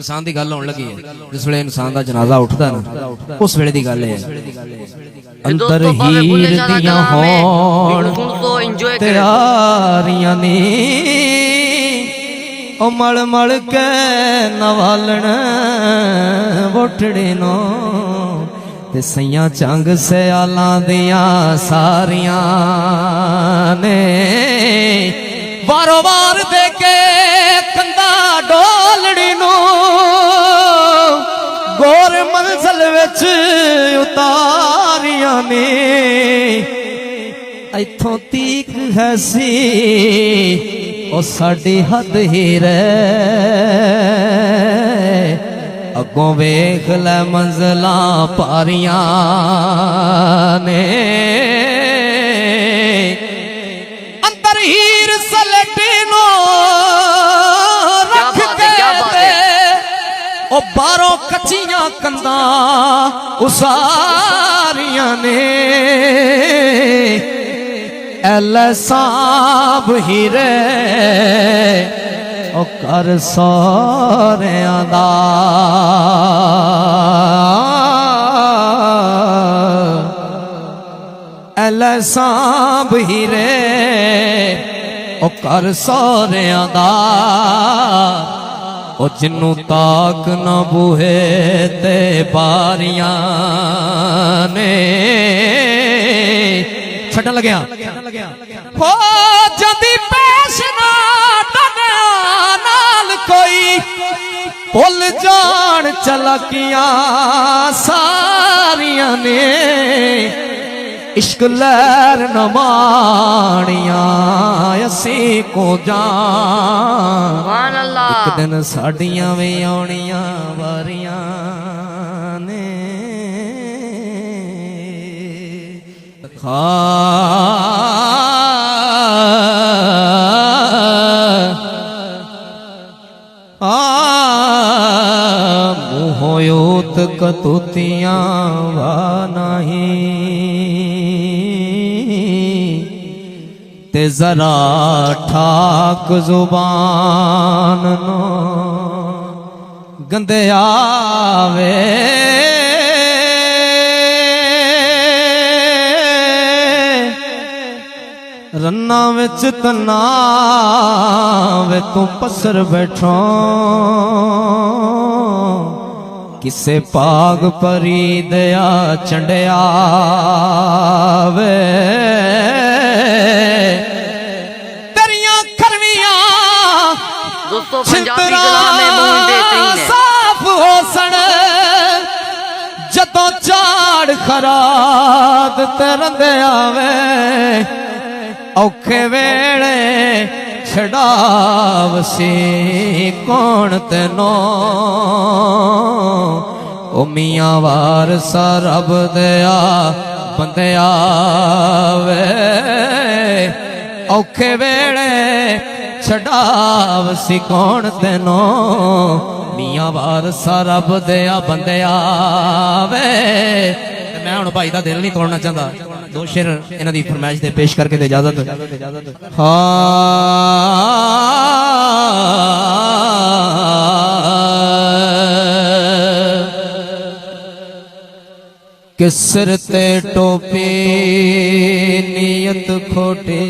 इंसान की गल होने लगी है जिस वे इंसान का जनाजा उठता ना उस वेले की गल है अंदर हीर दियां होण तैयारियां नी ओ मल मल के नवालण वोटड़े नो ते सैयां चंग सियालां दियां सारियां ने वारो वार दे के कंधा डोलड़ी नू गोर मंजिल विच उतारियां ने इथों तीक है सी ओ साडी हद ही रह अगों वेख लै मंजिलां पारियां ने अंदर हीर सलटी नो रख के ओ बारों कच्चियां कंधा उसारियां ने एल साब हीरे ओ कर सोहरियां दा एल साब हीरे ओ कर सोहरियां दा ओ जिन्नू ताक न बूहे ते बारियां ने छड्डन लग्या हो जदी पेश ना नाल कोई भुल जान चलकियां सारियां ने इश्क लहर न माणियां असी को जान एक दिन साडियां भी आउणियां वारियां ने मुहोयोत कतुतियां वा नहीं ते जरा ठाक जुबान नो गंदे आवे रन्ना विच तना वे तू पसर बैठो किसे पाग परी दया चंडिया वे तेरियां करवियां साफ हो सन जदों झाड़ खराद तरंदे आवे औखे वेले छड़ावसी कौन तेनो ओ मियां वारसा रब दया बंदिया वे औखे वेले छड़ावसी कौन तेनो मियां वारसा रब दया बंदिया वे मैं हुण भाई दा दिल नहीं तोड़ना चाहता दो शेर इन्हां दी फरमाइश दे पेश करके दे इजाजत कि सिर ते टोपी नीयत खोटे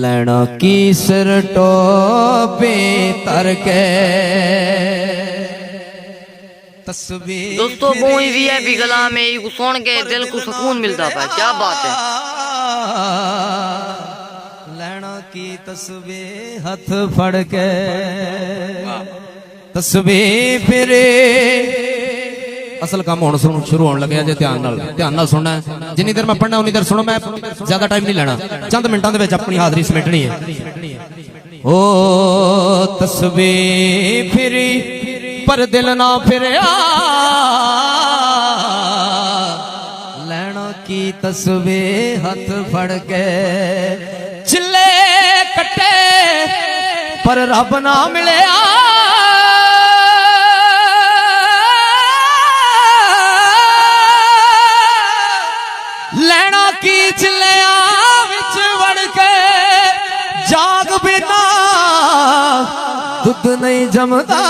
लेना की सिर टोपी तर के दोस्तों बोई वीआईपी कलाम में ये सुन के दिल को सुकून मिलता है। क्या बात है। लेना की तस्बीह हथ फड़ के तस्बीह फिरे असल काम होना शुरू होने लगे जे ध्यान नाल सुनना है जिन्नी देर मैं पढ़ना उन्नी देर सुनो मैं ज्यादा टाइम नहीं लेना चंद मिनटों के अपनी हाजरी समेटनी है ओ तस्बीह फिरी पर दिल ना फिरया लेना की तस्बीह हथ फड़ के चिल्ले कट्टे पर रब ना मिलया लेना की चिल्लिया विच वड़ के जाग बिना दुध नहीं जमदा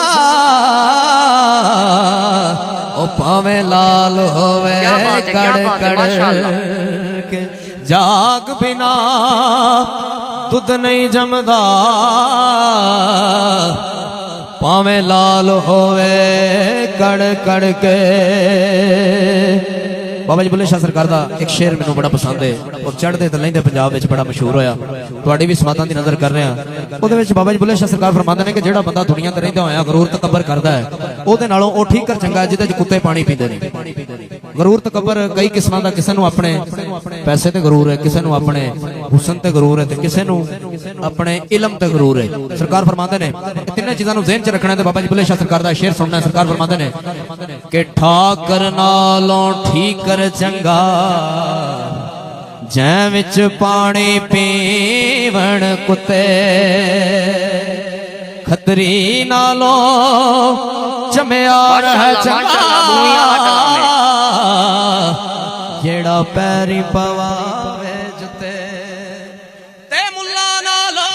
ओ पावे लाल होवे क्या बात है, क्या कड़ बात है, कड़ माशाअल्लाह। के जाग बिना दुध नहीं जमदा पावे लाल होवे कड़ कड़ के। बाबा जी बुल्ले शाह सरकार दा एक शेर मैनू बड़ा पसंद है और चढ़दे ते लहिंदे पंजाब विच बड़ा मशहूर होया, तुहाडी भी समातां दी नज़र कर रहे हैं। ਉਹਦੇ ਵਿੱਚ ਬਾਬਾ ਜੀ ਬੁੱਲੇ ਸ਼ਾਹ ਸਰਕਾਰ ਫਰਮਾਉਂਦੇ ਨੇ ਕਿ ਜਿਹੜਾ ਬੰਦਾ ਦੁਨੀਆ ਤੇ ਰਹਿੰਦਾ ਹੋਇਆ ਗਰੂਰ ਤਕੱਬਰ ਕਰਦਾ ਹੈ ਉਹਦੇ ਨਾਲੋਂ ਉਹ ਠੀਕ ਕਰ ਚੰਗਾ ਜਿਹਦੇ 'ਚ ਕੁੱਤੇ ਪਾਣੀ ਪੀਂਦੇ ਨੇ। ਗਰੂਰ ਤਕੱਬਰ ਕਈ ਕਿਸਮਾਂ ਦਾ, ਕਿਸੇ ਨੂੰ ਆਪਣੇ ਪੈਸੇ ਤੇ ਗਰੂਰ ਹੈ, ਕਿਸੇ ਨੂੰ ਆਪਣੇ ਹੁਸਨ ਤੇ ਗਰੂਰ ਹੈ ਤੇ ਕਿਸੇ ਨੂੰ ਆਪਣੇ ਇਲਮ ਤੇ ਗਰੂਰ ਹੈ। ਸਰਕਾਰ ਫਰਮਾਉਂਦੇ ਨੇ ਇਹ ਤਿੰਨੇ ਚੀਜ਼ਾਂ ਨੂੰ ਜ਼ਿਹਨ 'ਚ ਰੱਖਣਾ ਤੇ ਬਾਬਾ ਜੀ ਬੁੱਲੇ ਸ਼ਾਹ ਸਰਕਾਰ ਦਾ ਸ਼ੇਰ ਸੁਣਨਾ। ਸਰਕਾਰ ਫਰਮਾਉਂਦੇ ਨੇ ਕਿ ਠਾਕਰ ਨਾਲੋਂ ਠੀਕ ਕਰ ਚੰਗਾ ਜੈ ਵਿੱਚ ਪਾਣੀ ਪੀਵਣ ਕੁੱਤੇ ਖਤਰੀ ਨਾਲੋਂ ਜਮਿਆ ਰਹਿ ਚੰਗਾ ਜਿਹੜਾ ਪੈਰੀ ਪਵਾਵੇ ਜੁੱਤੇ ਤੇ ਮੁੱਲਾ ਨਾਲੋਂ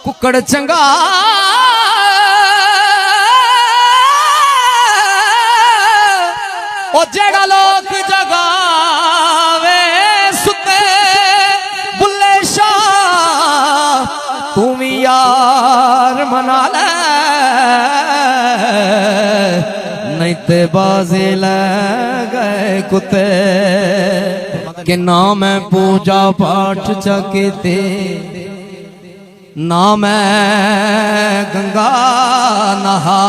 ਕੁੱਕੜ ਚੰਗਾ ਉਹ ਜਿਹੜਾ ਲੋਕ ਜਗਾਵੇ ਸੁੱਤੇ ਬੁੱਲੇ ਸ਼ਾਹ ਤੂੰ ਵੀ ਯਾਰ ਮਨਾ ਲੈ ਨਹੀਂ ਤੇ ਬਾਜ਼ੇ ਲੈ ਗਏ ਕੁੱਤੇ ਕਿ ਨਾ ਮੈਂ ਪੂਜਾ ਪਾਠ ਚ ਕੀਤੇ ਨਾ ਮੈਂ ਗੰਗਾ ਨਹਾ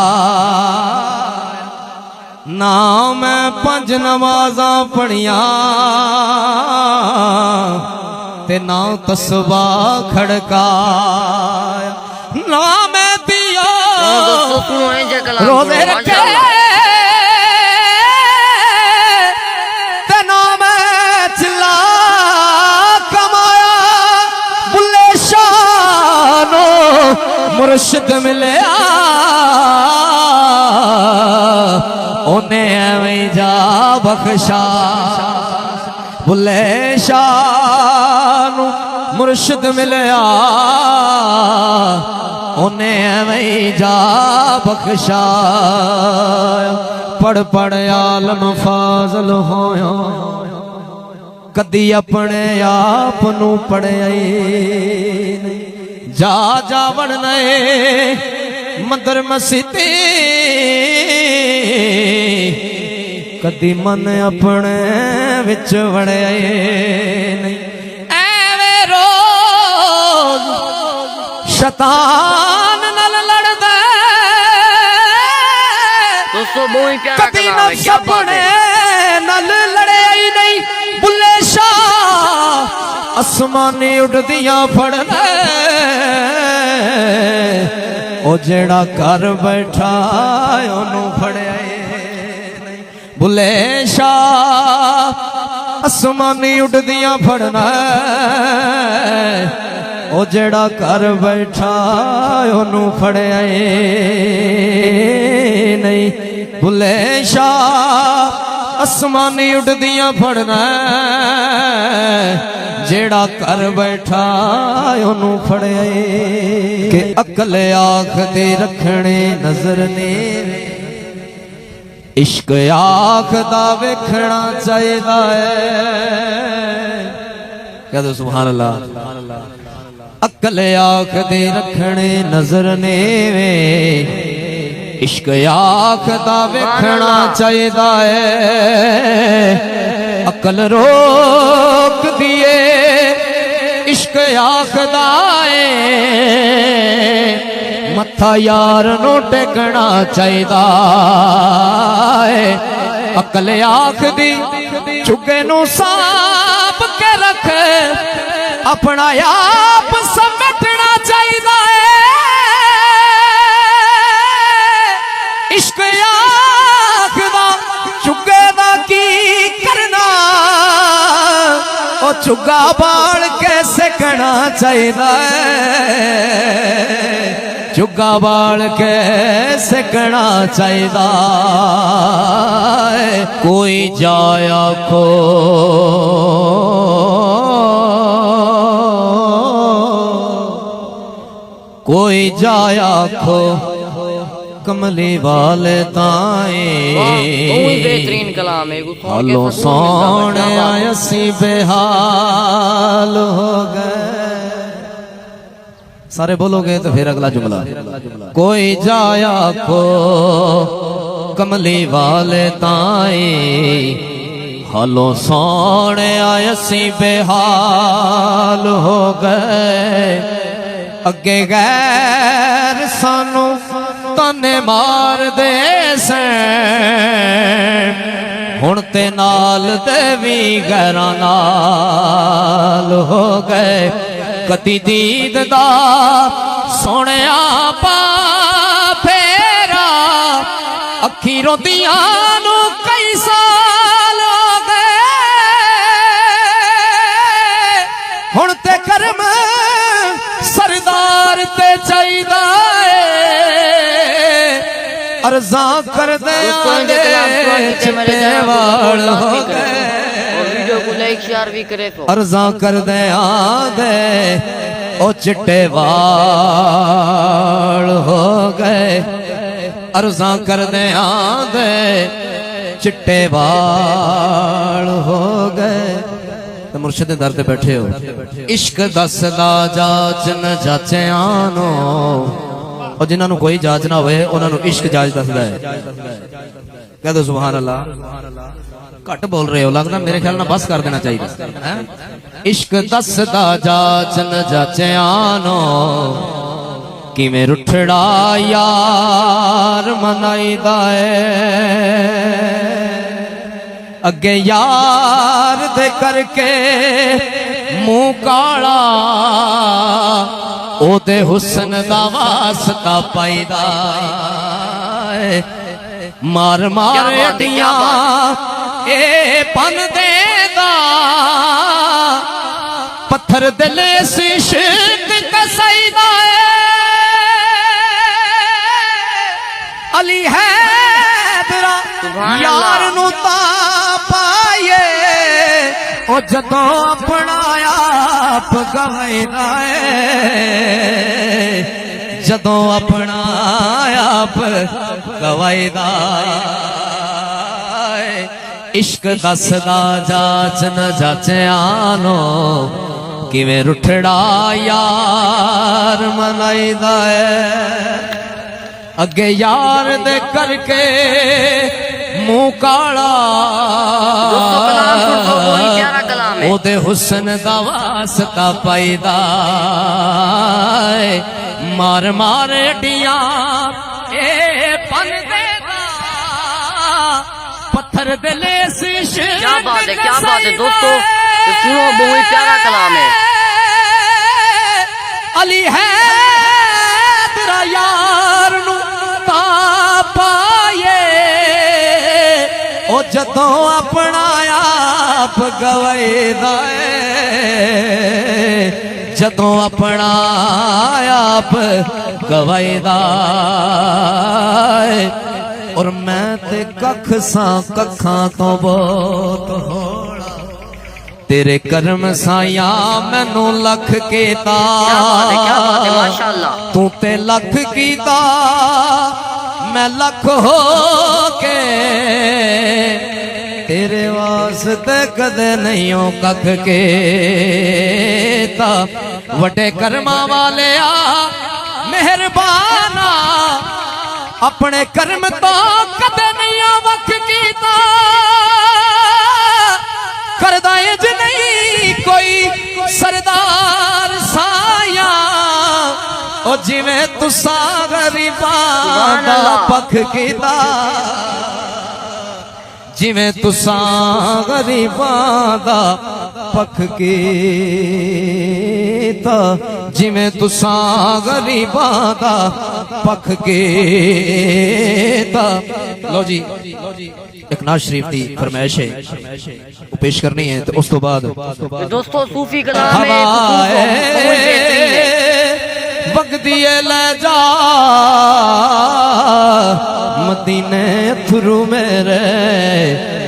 ना मैं पंज नमाज़ां पढ़ियां ते ना तस्बा खड़काया ना मैं दिया रोज़े रखे ते ना मैं चिल्ला कमाया बुल्ले शाह नो मुर्शिद मिलिया ओने एवें जा बख्शा बुल्ले शाह नू मुर्शिद मिलिया ओने एवें जा बख्शा पढ़ पढ़ आलम फाजल होया कदी अपने आप नू पढ़िया जा जावण ने मंदिर मसीती कदी मन अपने विच वड़िया नहीं एवें रोज शैतान नाल लड़दा दोस्तों बहुत ही प्यारा कदी कलाम है, नफ्स क्या बात अपने है। नाल लड़िया ही नहीं बुल्ले शाह आसमानी उड़दियां फड़दा ओ जेड़ा घर बैठा ओनू फड़िया बुल्ले शाह आसमानी उड़दियां फड़ना ओ जेड़ा घर बैठा ओनू फड़िया नहीं बुल्ले शाह आसमानी उड़दियां फड़ना जेड़ा कर बैठा ओनू फड़िया कि अकल आख दे रखने नजर ने इश्क आख दा वेखना चाहिदा है कह दो सुभान अल्लाह अकल आख दे रखने नजर ने इश्क आख दा वेखना चाहिदा है अकल रोक दिए इश्क आखदा मत्था यार नो टेकना चाहिदा है अकल आखदी चुगे नु सांप के रख अपना आप समेटना चाहिदा है इश्क आखदा चुगे दा की करना ओ चुगा बाल के सेकना चाहिदा चुगा बाल के सेकना चाहिदा कोई जाया को कोई जाया खो कमली वाले ताए बहुत बेहतरीन कलाम है उसको हालो सोने आयसी बेहाल हो गए। सारे बोलोगे तो फिर अगला जुमला। कोई जाया को कमली वाले ताए हालो सोने आयसी बेहाल हो गए। अगे गैर सानू ताने मार दे हुण ते नाल दे भी गैरां नाल हो गए। कदी दीद दा सोहणिया पा फेरा अखी रोंदियां नू कई साल हो गए। हुण ते करम सरदार ते चाहिदा अर्जा कर दे चिट्टे वाल हो गए। वीडियो को लाइक शेयर भी करे तो अर्जा कर दे आगे ओ चिट्टे वाल हो गए। अर्जा कर दे आगे चिट्टे वाल हो गए। तो मुर्शिद दर ते बैठे हो इश्क दसदा जाच न जाचे आनो और जिन्होंने कोई जांच ना होए उन्होंने इश्क जांच दसदा है। कह दो सुभान अल्लाह। घट बोल रहे हो लगता मेरे ख्याल ना बस कर देना चाहिए। इश्क दसदा जांच न जाचे आनो किवें रुठड़ा यार मनाईदा है। अगे यार दे करके मुंह काला ओदे हुस्न दा वास्ता पाईदा। मार मार अडियां ए पन देदा पत्थर दिले इश्क कसईदा। अली है यार नू ता पाए ओ जदों अपना आप गवाईदा है। जदों अपना आप गवाईदा इश्क दसदा जाच न जाचे आनो किवें रुठड़ा यार मनाईदा है। अगे यार दे करके मुंह काला ओदे हुस्न दा वास्ता पाईदा। मार मार अडियां ए पन देदा पत्थर दिले क्या बात है दोस्तों। सुनो बहुत प्यारा कलाम है। अली है तेरा यार नू ता पाए ओ जदों अपना आप गवाईदा है। जदों अपना आप गवाईदा और मैं ते कख सा कखां तो बहुत होड़ा तेरे कर्म साया मैनू लख कीता। क्या बात है माशाअल्लाह। तू ते लख कीता मैं लख हो के तेरे वास्ते कदे नहीं हो कख के। वड्डे कर्मा वाले आ मेहरबाना अपने कर्म तो कदे नहीं वख कीता। करदा इंज नहीं कोई सरदार साया ओ जिवें तुसा गरीबां दा पख कीता। जिवें तुसा गरीबां दा पख कीता। जिवें तुसा गरीबां दा पख कीता। लो जी एक नाज शरीफ की फरमाइश है वो पेश करनी है। तो उस तो बाद दोस्तों सूफी कलाम है बगदी ले जा मदीने थरू मेरे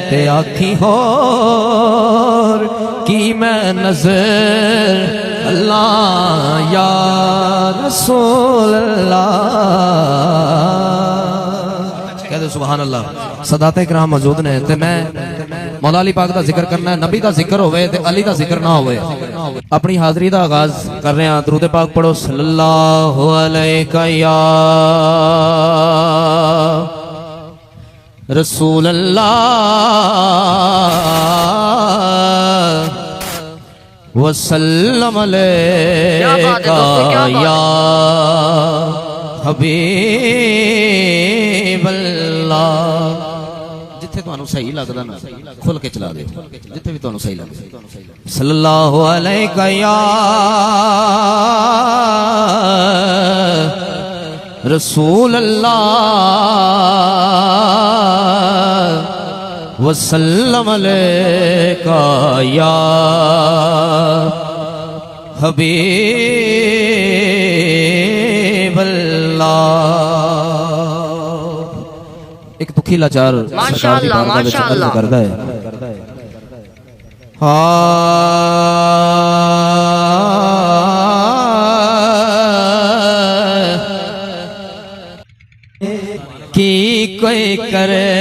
ते आखी होर की मैं नजर अल्लाह यार रसूल अल्लाह। कह दो सुभान अल्लाह। सदाते किराम मौजूद ने ते मैं मौला अली पाक दा जिक्र करना है। नबी दा जिक्र होवे ते अली दा जिक्र ना होवे। अपनी हाजरी दा आगाज कर रहे हैं। दुरूद पाक पढ़ो सल्लल्लाहु अलैहि या रसूल अल्लाह वसल्लम अलैका या हबीब अल्लाह। जिथे तुहानू सही लगदा ना खुल के चला दे, जिथे भी तुहानू सही लगे। सल्लल्लाहु अलैका या रसूल अल्लाह वसल्लम अलैका या हबीब अल्लाह। एक दुखी लाचार सरकार दी बारगाह विच अर्ज करदा है। की कोई करे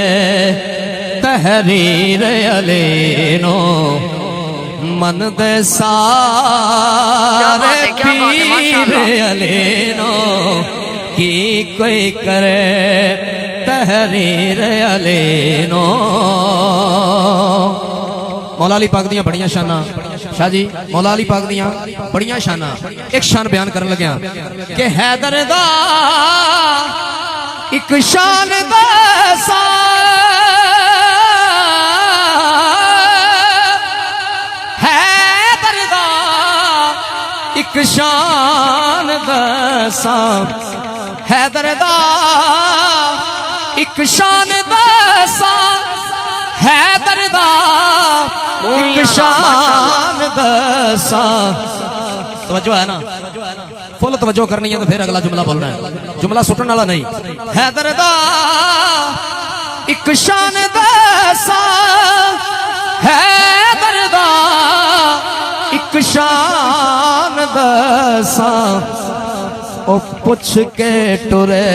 तहरीर अलेनो मन दे सारे पीर अलेनो। की कोई करे तहरीर अलेनो। मौला अली पाक दियां बड़ियां शाना शाह जी, मौला अली पाक दियां बड़ियां शाना। एक शान बयान करन लग्या कि हैदर दा एक शान दसा हैदर दा एक शान दसा हैदर दा एक शान दसा हैदर दा एक शान दसा। तवज्जो है ना, फुल तवज्जो करनी है तो फिर अगला जुमला बोलना है, जुमला सुटने वाला नहीं। हैदर दा एक शान दसा हैदर दा एक शान दसा। ओ पुछ के टुरे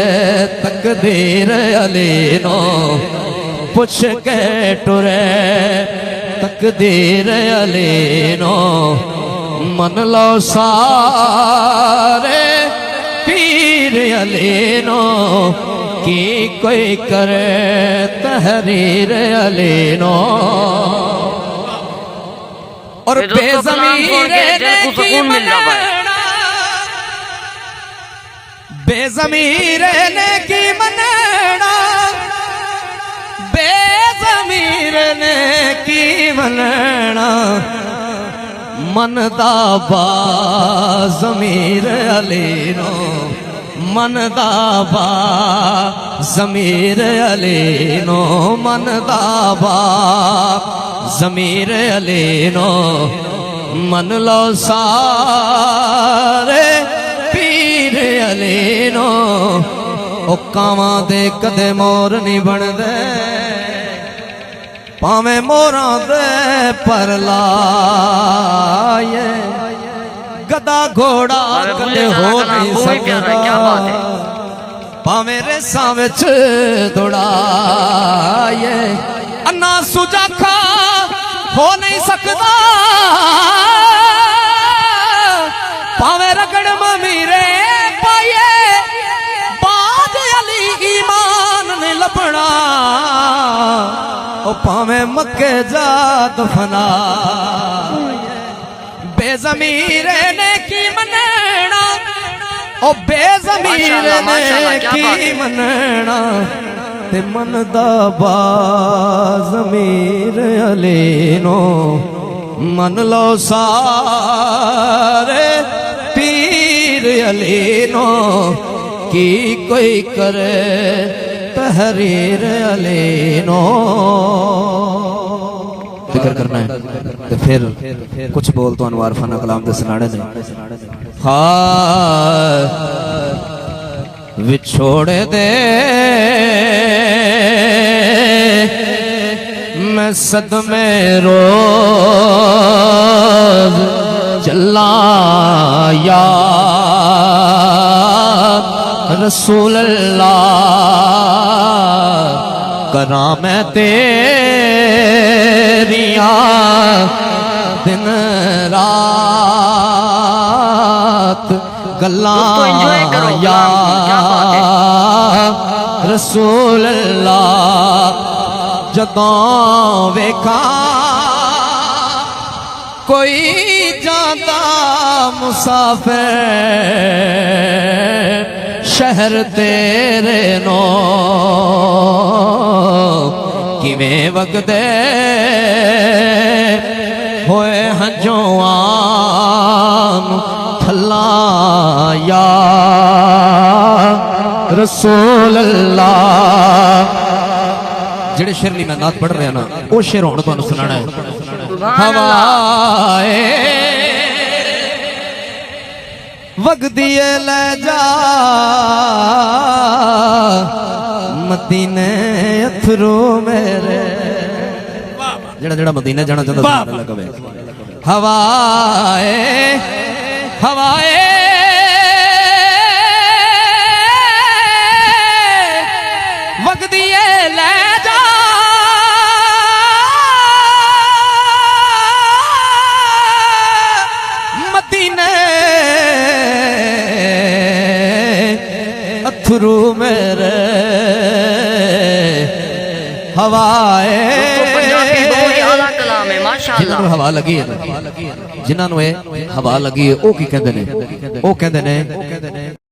तकदीर अलेनो पुछ के टुरे तकदीर अलेनो। मन लो सारे पीर अलेनो की कोई करे तहरीर अलेनो। और बेज़मीर ने की मनना बेज़मीर ने की मनना बेज़मीर ने की मनना। मन दा बा ज़मीर अलेनो मन दा बा ज़मीर अलेनो मन दा बा ज़मीर अलेनो। मन लो सारे पीर अलेनो। ओ कावां दे कदे मोर नहीं बनदे भावें मोरां दे पर लाए। गदा घोड़ा कदे हो नहीं सकदा भावें रेसां विच दौड़ाए। अन्ना सुजाखा हो नहीं सकदा भावें रगड़ ममीरे पाए। बाज अली ईमान ने लभना ओ भावें मक्के जा दफना। बेज़मीर ने की मनना ओ बेज़मीर ने की मनना। ते मन दा बा ज़मीर अलेनो मन लो सारे पीर अलेनो की कोई करे तहरीर अलेनो। जिक्र करना है तो फिर कुछ बोल तो अनवार फना कलाम दे सुनाने ने। हाँ विछोड़े दे मैं सदमे रोज चला या रसूल अल्लाह करा मैं तेरिया दिन रात गल्ला दोस्तों, enjoy करो, या क्या बात रसूल अल्लाह जदों वेखा कोई जाता मुसाफिर शहर तेरे नो किवें वगदे होए हंजोआं थल्ला या रसूल अल्लाह। जेड़े शेर नहीं मैं नात पढ़ रहा ना वो शेर हुण तुहानू सुनाना है। सुभान अल्लाह। हवाए वगदिए ले जा मदीने अथरू मेरे जेड़ा जेड़ा मदीने जाना चाहता लगवे हवाए हवाए वगदिए ले जा मदीने अथरू मेरे हवाए दोस्तों, पंजाबी बहुत ही आला कलाम है माशाअल्लाह। जिन्हां नूं हवा लगी है जिन्हां नूं हवा लगी है ਉਹ ਕੀ ਕਹਿੰਦੇ ਨੇ ਉਹ ਕਹਿੰਦੇ ਨੇ